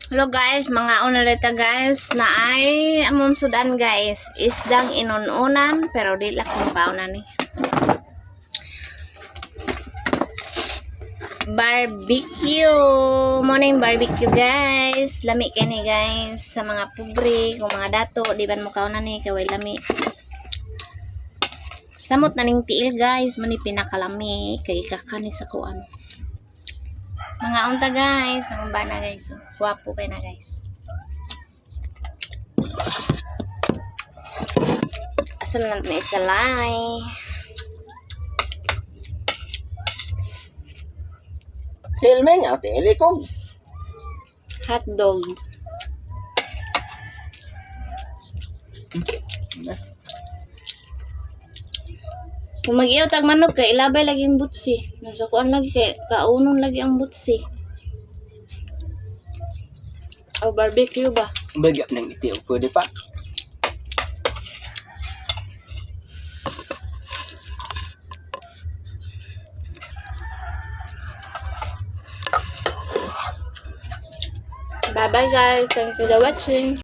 Hello guys, mga unalita guys na ay amon sudan guys. Isdang inununan pero di lang kung paunan ni. Barbecue. Morning barbecue guys. Lami kani guys sa mga pobre, kung mga dato, di ban mo kaunan ni kaway lami. Samot na ning tiil guys, mani pinakalami kay kakani sa kuan. Mga unta guys, ang bana guys. Guwapo kayo na guys. Asal lang na isalay. Tilmeng ako, tilikog. Hotdog. Kung mag-iyaw tag manok kay ilabay lagi ang butsi. Nasa kuan lagi kay kaunon lagi ang butsi. O barbecue ba? Bagay ng itiyo, pwede pa. Bye bye guys. Thanks for the watching.